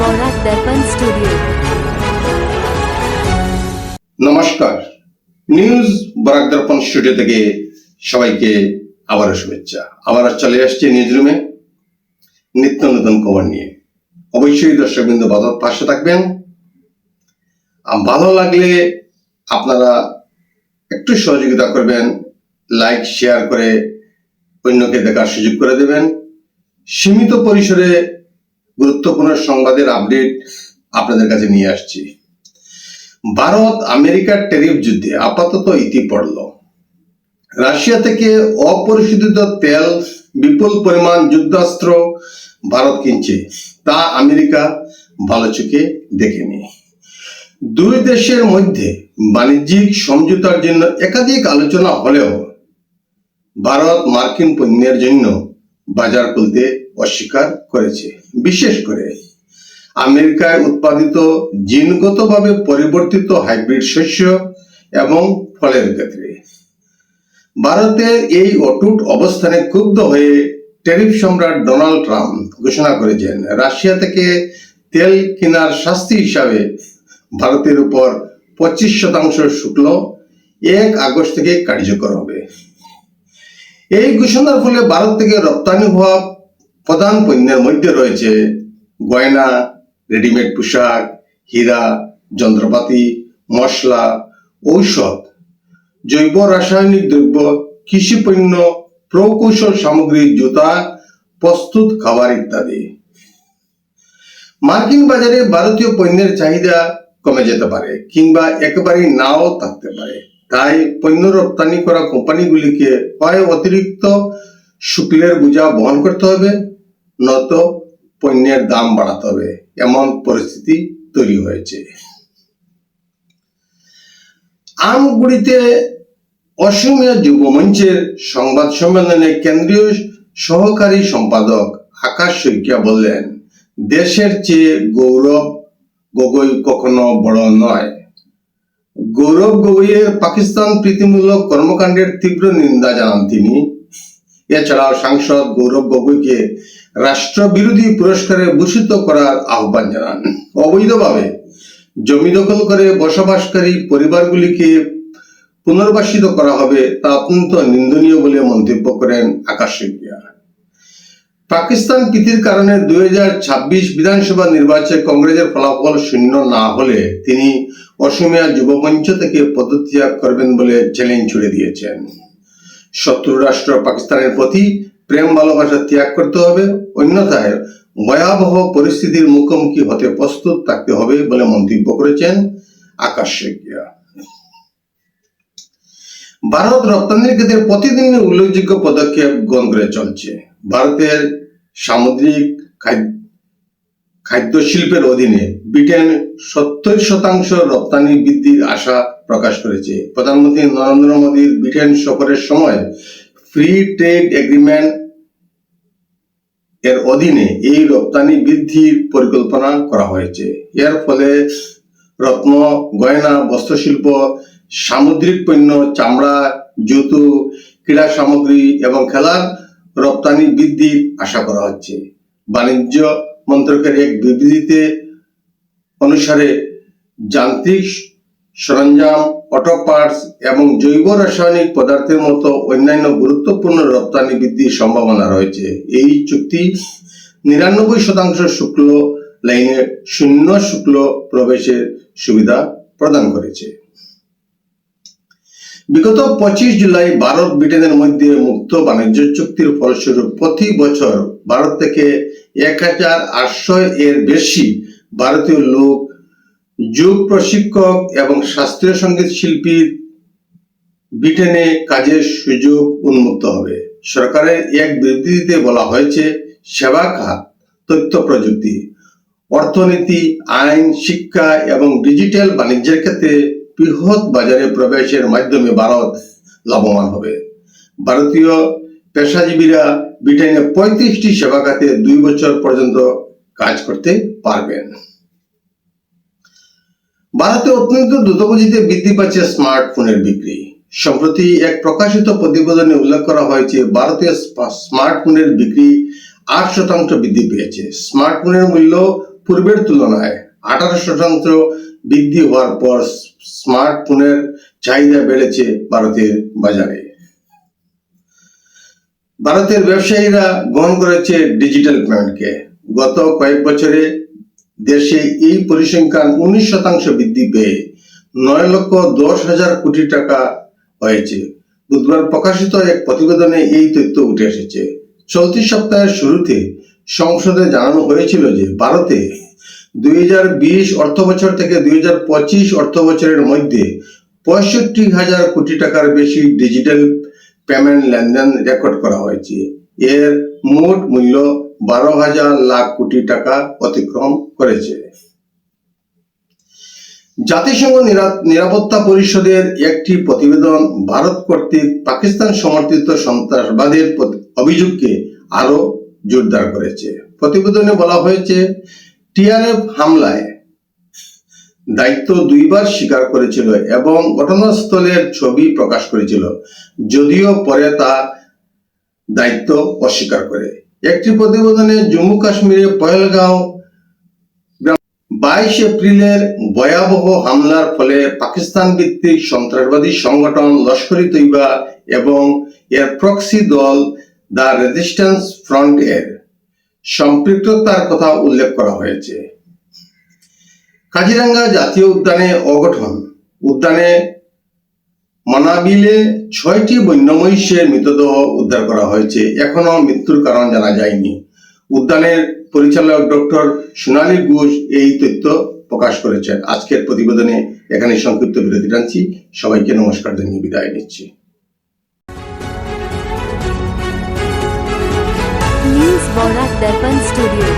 বরাক দর্পণ studio. নমস্কার, news Barak দর্পণ studio থেকে সবাইকে আবারও শুভেচ্ছা। আবার চলে আসছে নিউজ রুমে নিত্য নতুন খবর নিয়ে। অবশ্যই দর্শকবৃন্দ পাশে থাকবেন। ভালো লাগলে আপনারা একটু সহযোগিতা করবেন, লাইক শেয়ার করে অন্যকে দেখার সুযোগ করে দেবেন। সীমিত পরিসরে গুরুত্বপূর্ণ সংবাদের আপডেট আপনাদের কাছে নিয়ে আসছি। ভারত আমেরিকার ট্যারিফ যুদ্ধে আপাতত ইতি পড়ল। রাশিয়া থেকে অপরিশোধিত তেল, বিপুল পরিমাণ যুদ্ধাস্ত্র ভারত কিনছে, তা আমেরিকা ভালো চোখে দেখেনি। দুই দেশের মধ্যে বাণিজ্যিক সমঝোতার জন্য একাধিক আলোচনা হলেও ভারত মার্কিন পণ্যের জন্য বাজার খুলতে অস্বীকার করেছে, বিশেষ করে আমেরিকায় উৎপাদিত জিনগতভাবে পরিবর্তিত হাইব্রিড শস্য এবং ফলের ক্ষেত্রে। ভারতের এই অটুট অবস্থানে ক্ষুব্ধ হয়ে ট্যারিফ সম্রাট ডোনাল্ড ট্রাম্প ঘোষণা করেছেন, রাশিয়া থেকে তেল কেনার শাস্তি হিসাবে ভারতের উপর 25% শুল্ক 1 আগস্ট থেকে কার্যকর হবে। এই ঘোষণার ফলে ভারত থেকে রপ্তানি হওয়া প্রধান পণ্যের মধ্যে রয়েছে গয়না, রেডিমেড পোশাক, হীরা, যন্ত্রপাতি, মশলা, ঔষধ, জৈব রাসায়নিক দ্রব্য, কৃষি পণ্য, প্রকৌশল সামগ্রী, জুতা, প্রস্তুত খাবার ইত্যাদি। মার্কিন বাজারে ভারতীয় পণ্যের চাহিদা কমে যেতে পারে কিংবা একেবারেই নাও থাকতে পারে। তাই পণ্য রপ্তানি করা কোম্পানিগুলিকে হয় অতিরিক্ত শুল্কের বোঝা বহন করতে হবে, নয়তো পণ্যের দাম বাড়াতে হবে, এমন পরিস্থিতি তৈরি হয়েছে। আমগুড়িতে অসমীয়া যুব মঞ্চের সংবাদ সম্মেলনে কেন্দ্রীয় সহকারী সম্পাদক আকাশ শইকীয়া বললেন, দেশের চেয়ে গৌরব গগৈ কখনো বড় নয়। গৌরব গগৈয়ের পাকিস্তান প্রীতিমূলক কর্মকাণ্ডের তীব্র নিন্দা জানান তিনি। এছাড়াও সাংসদ গৌরব গগৈকে রাষ্ট্রবিরোধী পুরস্কারে ভূষিত করার আহ্বান জানান। অবৈধভাবে জমি দখল করে বসবাসকারী পরিবারগুলিকে পুনর্বাসিত করা হবে, তা অত্যন্ত নিন্দনীয় বলে মন্তব্য করেন আকাশ শইকীয়া। পাকিস্তান প্রীতির কারণে 2026 বিধানসভা নির্বাচনে কংগ্রেসের ফলাফল শূন্য না হলে তিনি অসমীয়া যুব মঞ্চ থেকে পদত্যাগ করবেন বলে চ্যালেঞ্জ ছুড়ে দিয়েছেন। শত্রু রাষ্ট্র পাকিস্তানের প্রতি প্রেম ভালোবাসা ত্যাগ করতে হবে, অন্যথায় ভয়াবহ পরিস্থিতির মুখোমুখি হতে প্রস্তুত থাকতে হবে বলে মন্তব্য করেছেন আকাশ শইকীয়া। ভারত রপ্তানির ক্ষেত্রে প্রতিদিন উল্লেখযোগ্য পদক্ষেপ গ্রহণ করে চলছে। ভারতের সামুদ্রিক খাদ্য শিল্পের অধীনে ব্রিটেন 70% রপ্তানি বৃদ্ধির আশা প্রকাশ করেছে। প্রধানমন্ত্রী নরেন্দ্র মোদীর ব্রিটেন সফরের সময় ফ্রি ট্রেড এগ্রিমেন্ট এর অধীনে এই রপ্তানি বৃদ্ধির পরিকল্পনা করা হয়েছে। এর ফলে রত্ন, গয়না, বস্ত্রশিল্প, সামুদ্রিক পণ্য, চামড়া, জুতো, ক্রীড়া সামগ্রী এবং খেলার রপ্তানি বৃদ্ধির আশা করা হচ্ছে। বাণিজ্য মন্ত্রকের এক বিবৃতিতে অনুসারে যান্ত্রিক সরঞ্জাম, অটো পার্টস এবং জৈব রাসায়নিক পদার্থের মতো অন্যান্য গুরুত্বপূর্ণ রপ্তানি বৃদ্ধির সম্ভাবনা রয়েছে। এই চুক্তি 99% শুল্ক লাইনে শূন্য শুল্ক প্রবেশের সুবিধা প্রদান করেছে। বিগত 25 জুলাই ভারত ব্রিটেনের মধ্যে মুক্ত বাণিজ্য চুক্তির ফলস্বরূপ প্রতি বছর ভারত থেকে 1800 এর বেশি ভারতীয় লোক, যোগ প্রশিক্ষক এবং শাস্ত্রীয় সঙ্গীত শিল্পী ব্রিটেনে কাজের সুযোগ উন্মুক্ত হবে। সরকারের এক বিবৃতিতে বলা হয়েছে, সেবা খাত, তথ্য প্রযুক্তি, অর্থনীতি, আইন, শিক্ষা এবং ডিজিটাল বাণিজ্যের ক্ষেত্রে বৃহৎ বাজারে প্রবেশের মাধ্যমে ভারত লাভবান হবে। ভারতীয় পেশাজীবীরা ব্রিটেনে 35টি সেবা খাতে 2 বছর পর্যন্ত কাজ করতে পারবেন। ভারতে অত্যন্ত দ্রুতগতিতে বৃদ্ধি পাচ্ছে স্মার্টফোনের বিক্রি। সম্প্রতি এক প্রকাশিত প্রতিবেদনে উল্লেখ করা হয়েছে, ভারতীয় স্মার্টফোনের বিক্রি 8% বৃদ্ধি পেয়েছে। স্মার্টফোনের মূল্য পূর্বের তুলনায় 18% বৃদ্ধি হওয়ার পর স্মার্টফোনের চাহিদা বেড়েছে ভারতের বাজারে। ভারতের ব্যবসায়ীরা গ্রহণ করেছে ডিজিটাল পেমেন্টকে। গত কয়েক বছরে দেশে এই পরিসংখ্যান 19% বৃদ্ধি পেয়ে 9,10,000 কোটি টাকা হয়েছে। বুধবার প্রকাশিত এক প্রতিবেদনে এই তথ্য উঠে এসেছে। চলতি সপ্তাহের শুরুতে সংসদে জানানো হয়েছিল যে ভারতে 2020 অর্থবছর থেকে 2025 অর্থবছরের মধ্যে 65,000 কোটি টাকার বেশি ডিজিটাল পেমেন্ট লেনদেন রেকর্ড করা হয়েছে। এর মোট মূল্য 12,000 লাখ কোটি টাকা অতিক্রম করেছে। জাতিসংঘ নিরাপত্তা পরিষদের একটি প্রতিবেদন ভারত কর্তৃক পাকিস্তান সমর্থিত সন্ত্রাসবাদের অভিযোগকে আরো জোরদার করেছে। প্রতিবেদনে বলা হয়েছে, টিআরএফ হামলায় দায়িত্ব 2 বার স্বীকার করেছিল এবং ঘটনাস্থলের ছবি প্রকাশ করেছিল, যদিও পরে তা দায়িত্ব অস্বীকার করে। একটি প্রতিবেদনে জম্মু কাশ্মীরে পহেলগাঁও 22 এপ্রিলের ভয়াবহ হামলার ফলে পাকিস্তান ভিত্তিক সন্ত্রাসবাদী সংগঠন লস্কর-ই-তৈবা এবং এর প্রক্সি দল দ্য রেজিস্ট্যান্স ফ্রন্ট এর সম্পৃক্ততার কথা উল্লেখ করা হয়েছে। কাজিরাঙ্গা জাতীয় উদ্যানে অঘটন। উদ্যানে মানাবিলে 6টি বন্য মহিষের মৃতদেহ উদ্ধার করা হয়েছে। এখনো মৃত্যুর কারণ জানা যায়নি। উদ্যানের পরিচালক ডক্টর সোনালী ঘোষ এই তথ্য প্রকাশ করেছেন। আজকের প্রতিবেদনে এখানে সংক্ষিপ্ত বিরতি টানছি। সবাইকে নমস্কার জানিয়ে বিদায় নিচ্ছি। न्यूज़ बौरा दर्पण स्टूडियो।